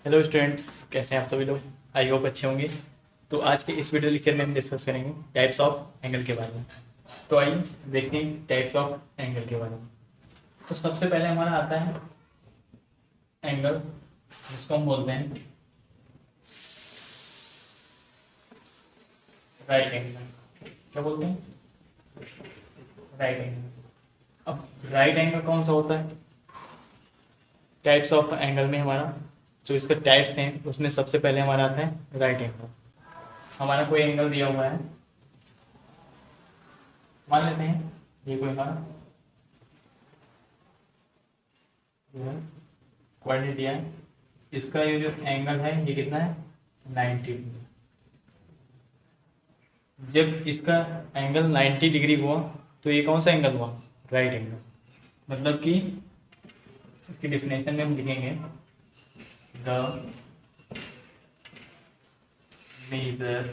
Hello students, कैसे हैं आप सभी लोग। आई होप अच्छे होंगे। तो आज के इस वीडियो लेक्चर में हम डिस्कस करेंगे टाइप्स ऑफ एंगल के बारे में। तो आइए देखते हैं टाइप्स ऑफ एंगल के बारे में। तो सबसे पहले हमारा आता है एंगल, जिसको हम बोलते हैं राइट एंगल। क्या बोलते हैं? Right angle. अब राइट एंगल कौन सा होता है? टाइप्स ऑफ एंगल में हमारा जो इसका टाइप्स हैं उसमें सबसे पहले हमारा आता है राइट एंगल। हमारा कोई एंगल दिया हुआ है, मान लेते हैं ये कोई हमारा क्वाड्रेंट दिया है। इसका ये जो एंगल है ये कितना है? 90। जब इसका एंगल 90 डिग्री हुआ तो ये कौन सा एंगल हुआ? Right angle. मतलब कि इसकी डेफिनेशन में हम लिखेंगे the measure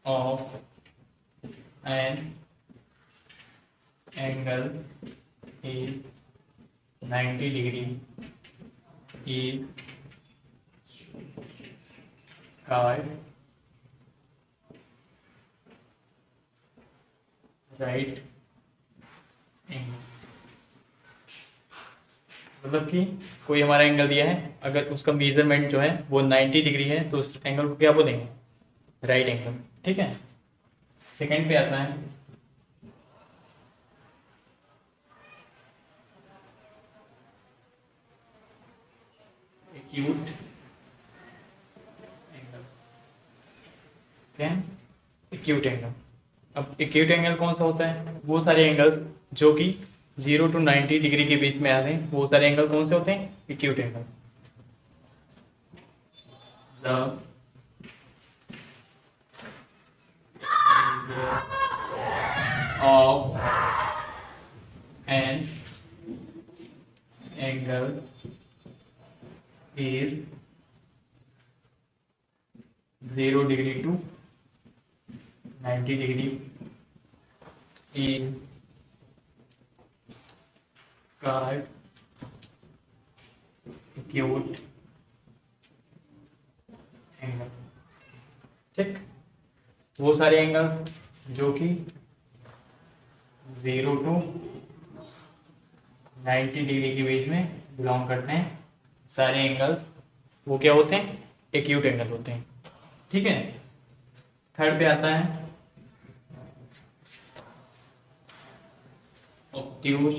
of an angle is 90 degree is called right angle। मतलब कि कोई हमारा एंगल दिया है, अगर उसका मेजरमेंट जो है वो 90 डिग्री है तो उस एंगल को क्या बोलेंगे? Right angle. ठीक है। सेकंड पे आता है एक्यूट एंगल। क्या है? Acute angle. अब एक्यूट एंगल कौन सा होता है? वो सारे एंगल्स जो कि 0 to 90 डिग्री के बीच में आते हैं, वो सारे एंगल कौन से होते हैं? Acute angle. The of an angle is 0 degree to 90 degree is called acute angle. ठीक। वो सारे एंगल्स जो कि 0 to 90 डिग्री के बीच में बिलोंग करते हैं, सारे एंगल्स वो क्या होते हैं? एक्यूट एंगल होते हैं। ठीक है। थर्ड पे आता है ऑब्ट्यूज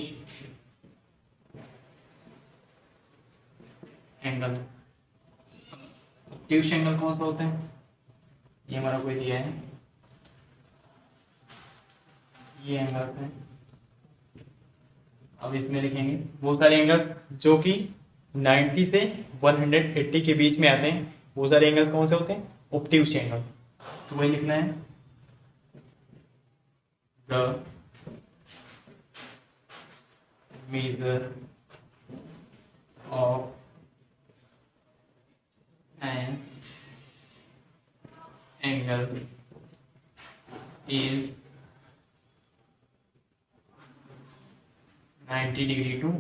एंगल। ऑब्ट्यूज एंगल कौन सा होता है? ये हमारा कोई दिया है, ये एंगल है। अब इसमें लिखेंगे वो सारे एंगल्स जो कि 90 से 180 के बीच में आते हैं, वो सारे एंगल्स कौन से होते हैं? Obtuse angle. तो वही लिखना है the measure of an angle is 90 degree to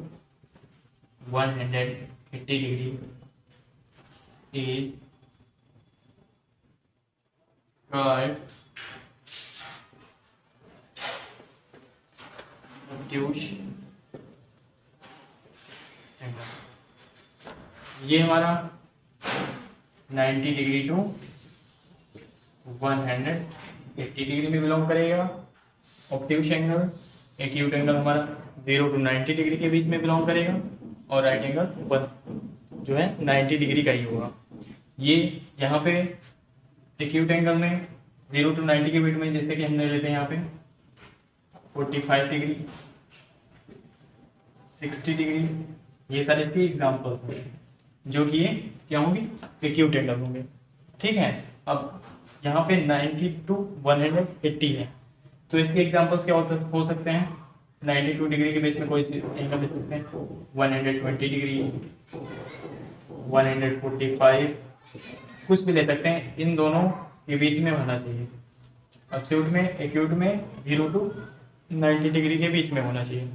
180 degree is called obtuse angle। ये हमारा 90 डिग्री टू 180 डिग्री में बिलोंग करेगा ऑब्ट्यूज एंगल। एक्यूट एंगल हमारा 0 to 90 डिग्री के बीच में बिलोंग करेगा, और राइट एंगल 1 जो है 90 डिग्री का ही होगा। ये यहाँ पे एक्यूट एंगल में 0 to 90 के बीच में, जैसे कि हमने लेते हैं यहाँ पे 45 डिग्री, 60 डिग्री, ये सारे इसके एग्जाम्पल्स हैं जो कि ये क्या होंगे? एक्यूट एंगल होंगे। ठीक है। अब यहाँ पे 90 to 180 है, तो इसके एग्जाम्पल्स क्या हो सकते हैं? 92 डिग्री के बीच में कोई एंगल ले सकते हैं, 120 डिग्री, 145, कुछ भी ले सकते हैं। इन दोनों के बीच में होना चाहिए। ऑब्ट्यूज में, एक्यूट में 0 to 90 डिग्री के बीच में होना चाहिए।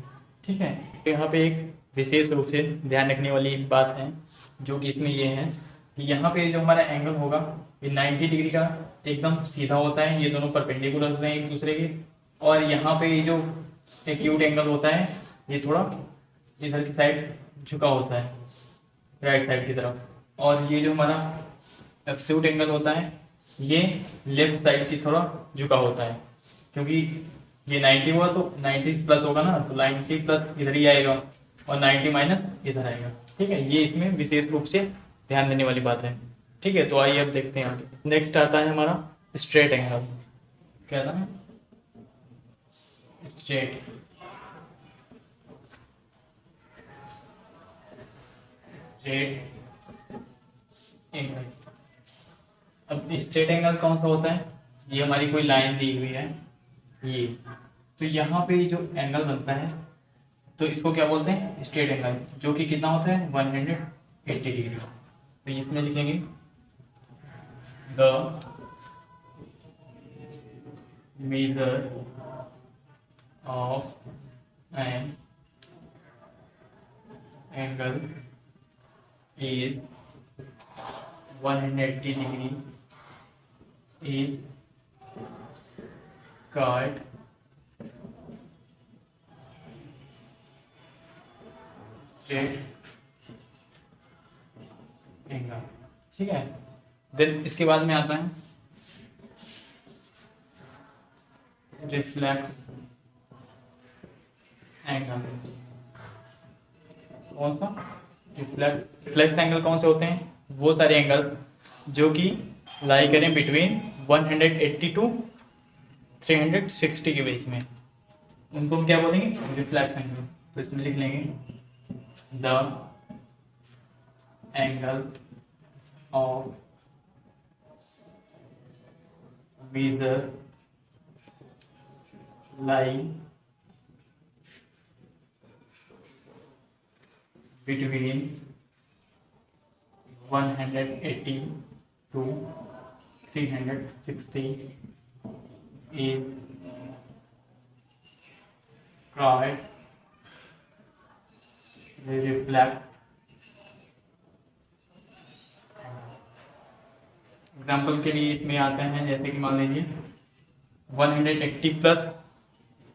ठीक है। तो यहाँ पे एक विशेष रूप से ध्यान रखने वाली एक बात है, जो कि इसमें ये है कि यहाँ पे जो हमारा एंगल होगा ये 90 डिग्री का एकदम सीधा होता है, ये दोनों परपेंडिकुलर होते हैं एक दूसरे के। और यहाँ पे ये जो एक्यूट एंगल होता है ये थोड़ा इधर की साइड झुका होता है, राइट साइड की तरफ। और ये जो हमारा एक्यूट एंगल होता है ये लेफ्ट साइड की थोड़ा झुका होता है, क्योंकि ये 90 हुआ तो 90 प्लस होगा ना, तो 90 प्लस इधर ही आएगा और 90 माइनस इधर आएगा। ठीक है, ये इसमें विशेष रूप से ध्यान देने वाली बात है। ठीक है, तो आइए अब देखते हैं आगे। नेक्स्ट आता है हमारा स्ट्रेट एंगल। क्या था? Straight angle. अब स्ट्रेट एंगल कौन सा होता है? ये हमारी कोई लाइन दी हुई है ये, तो यहाँ पे जो एंगल बनता है तो इसको क्या बोलते हैं? स्ट्रेट एंगल, जो कि कितना होता है? 180 डिग्री। तो इसमें लिखेंगे the measure of an angle is 180 degree is called straight angle। ठीक है, देन इसके बाद में आता है रिफ्लेक्स एंगल। कौन सा? रिफ्लेक्स एंगल कौन से होते हैं? वो सारे एंगल्स जो कि लाई करें बिटवीन 180 टू 360 के बीच में, उनको हम क्या बोलेंगे? Reflex angle. तो इसमें लिख लेंगे the angle of measure lie between 180 to 360 is called the reflex। Example के लिए इसमें आते हैं, जैसे कि मान लीजिए 180 प्लस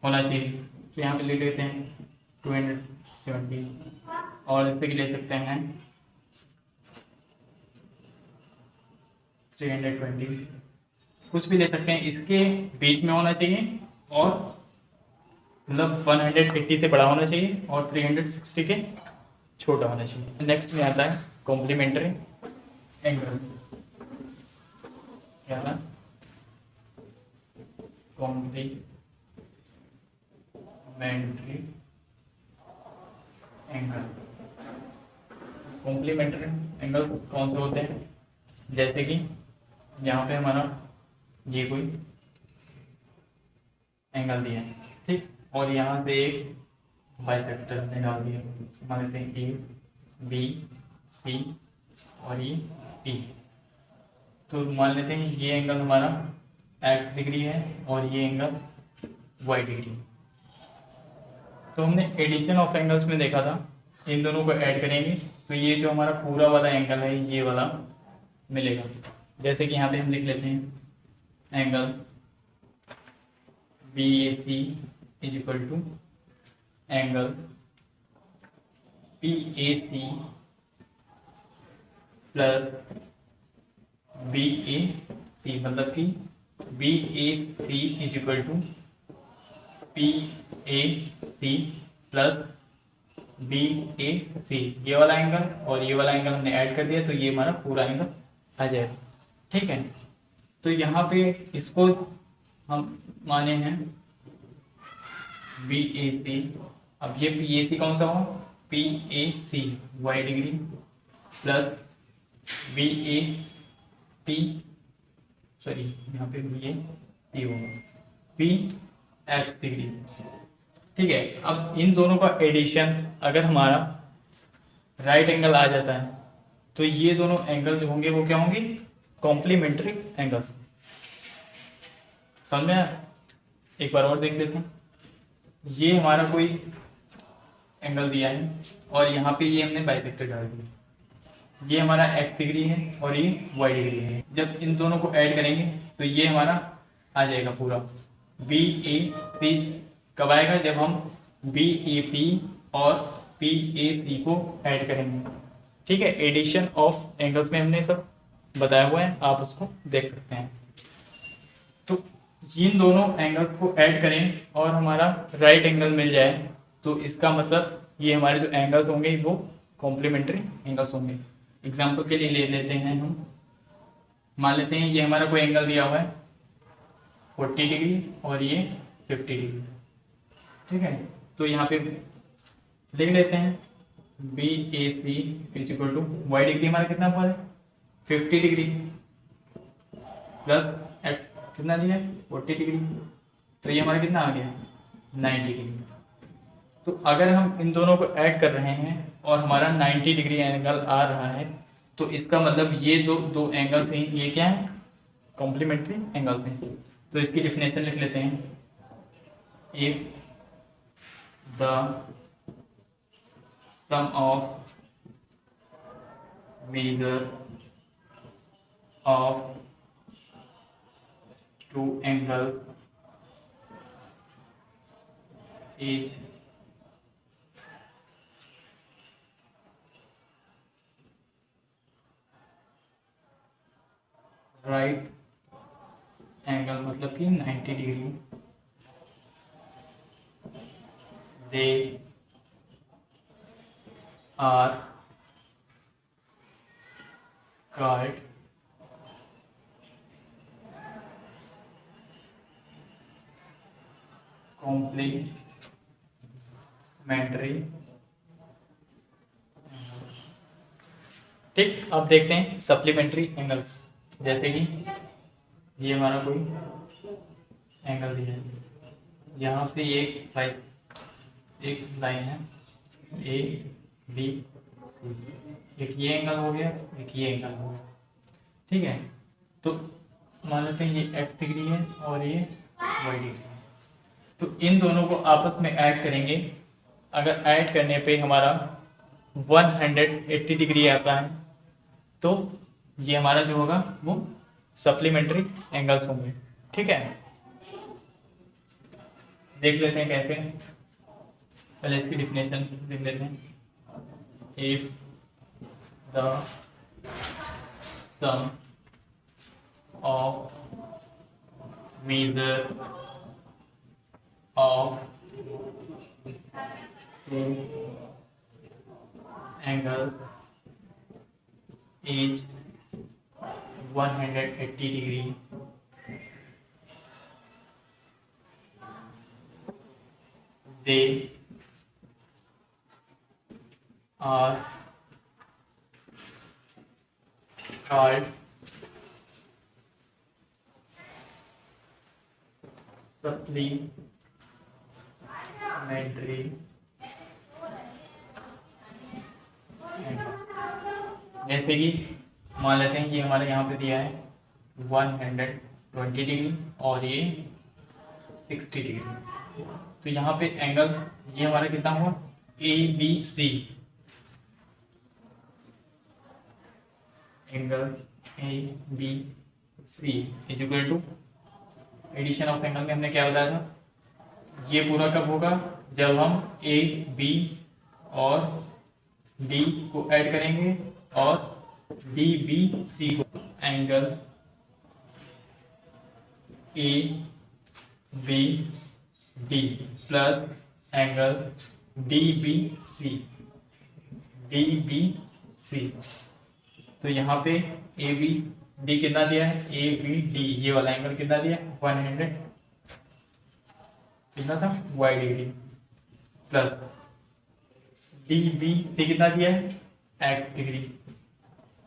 होना चाहिए, तो यहाँ पे ले लेते हैं 270, और इससे ले सकते हैं 320, कुछ भी ले सकते हैं, इसके बीच में होना चाहिए और मतलब 180 से बड़ा होना चाहिए और 360 के छोटा होना चाहिए। नेक्स्ट में आता है कॉम्प्लीमेंट्री एंगल। क्या था? Complementary angle. कॉम्प्लीमेंट्री एंगल कौन से होते हैं? जैसे कि यहाँ पे हमारा ये कोई एंगल दिया है, ठीक, और यहाँ से एक बाइसेक्टर ने डाल दिया, मान लेते हैं ए बी सी और ये पी। तो मान लेते हैं ये एंगल हमारा x डिग्री है और ये एंगल y डिग्री। तो हमने एडिशन ऑफ एंगल्स में देखा था, इन दोनों को ऐड करेंगे तो ये जो हमारा पूरा वाला एंगल है ये वाला मिलेगा। जैसे कि यहाँ पे हम लिख लेते हैं angle BAC is equal to angle PAC plus BAC, मतलब कि BAC is equal to PAC plus BAC। ये वाला एंगल और ये वाला एंगल हमने ऐड कर दिया तो ये हमारा पूरा एंगल आ जाएगा। ठीक है, तो यहाँ पे इसको हम माने हैं BAC। अब ये PAC कौन सा हो? PAC y degree plus BAP, sorry यहाँ पे ये P होगा PX डिग्री। ठीक है, अब इन दोनों का एडिशन अगर हमारा राइट एंगल आ जाता है तो ये दोनों एंगल जो होंगे वो क्या होंगे? Complementary angles. समझ में आया? एक बार और देख लेते हैं। ये हमारा कोई एंगल दिया है और यहाँ पे ये हमने बाइसेक्टर डाल दिया। ये हमारा x डिग्री है और ये y डिग्री है। जब इन दोनों को ऐड करेंगे तो ये हमारा आ जाएगा पूरा BAC। कब आएगा? जब हम BAP और PAC को ऐड करेंगे। ठीक है, एडिशन ऑफ एंगल्स में हमने सब बताया हुआ है, आप उसको देख सकते हैं। तो इन दोनों एंगल्स को ऐड करें और हमारा राइट एंगल मिल जाए तो इसका मतलब ये हमारे जो एंगल्स होंगे वो कॉम्प्लीमेंट्री एंगल्स होंगे। एग्जाम्पल के लिए ले लेते हैं हम, मान लेते हैं ये हमारा कोई एंगल दिया हुआ है 40 डिग्री और ये 50 डिग्री। ठीक है, तो यहाँ पे लिख लेते हैं BAC is equal to Y degree हमारा कितना हुआ है 50 डिग्री प्लस एक्स कितना दिया है 40 डिग्री, तो ये हमारा कितना आ गया 90 डिग्री। तो अगर हम इन दोनों को ऐड कर रहे हैं और हमारा 90 डिग्री एंगल आ रहा है तो इसका मतलब ये जो दो एंगल्स हैं ये क्या है कॉम्प्लीमेंट्री एंगल्स हैं। तो इसकी डिफिनेशन लिख लेते हैं, if the sum of measure of two angles is right angle मतलब कि 90 degree, they are called complementary। ठीक, अब देखते हैं सप्लीमेंट्री एंगल्स। जैसे कि ये हमारा कोई एंगल दिया है, यहाँ से ये एक लाइन है ABC, एक ये एंगल हो गया एक ये एंगल हो गया। ठीक है, तो मान लेते हैं ये x डिग्री है और ये y डिग्री है। तो इन दोनों को आपस में ऐड करेंगे, अगर ऐड करने पे हमारा 180 डिग्री आता है तो ये हमारा जो होगा वो सप्लीमेंट्री एंगल्स होंगे। ठीक है, देख लेते हैं कैसे। पहले इसकी डिफिनेशन लिख लेते हैं, if the sum of measure of two angles is 180 degree they are called supplementary angles। जैसे कि मान लेते हैं ये हमारे यहाँ पे दिया है 120 डिग्री और ये 60 डिग्री, तो यहाँ पे एंगल ये हमारा कितना हुआ ABC, angle ABC is equal to addition of angle में हमने क्या बताया था, ये पूरा कब होगा जब हम AB और D को ऐड करेंगे और BBC को, angle ABD plus angle DBC, तो यहाँ पे ABD कितना दिया है, ABD ये वाला एंगल कितना दिया है 100 कितना था y डिग्री, प्लस DBC कितना दिया है x डिग्री।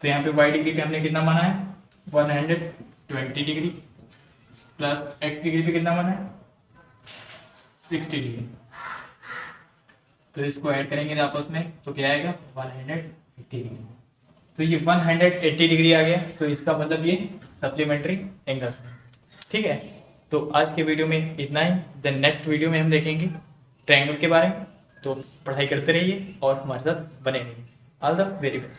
तो यहाँ पे y डिग्री पे हमने कितना माना है 120 डिग्री, प्लस x डिग्री पे कितना माना है 60 डिग्री। तो इसको ऐड करेंगे आपस में तो क्या आएगा 180 डिग्री। तो ये 180 डिग्री आ गया, तो इसका मतलब ये सप्लीमेंट्री एंगल्स है। ठीक है, तो आज के वीडियो में इतना ही। देन नेक्स्ट वीडियो में हम देखेंगे ट्रायंगल के बारे में। तो पढ़ाई करते रहिए और हमारे साथ बने रहिए। All the very best.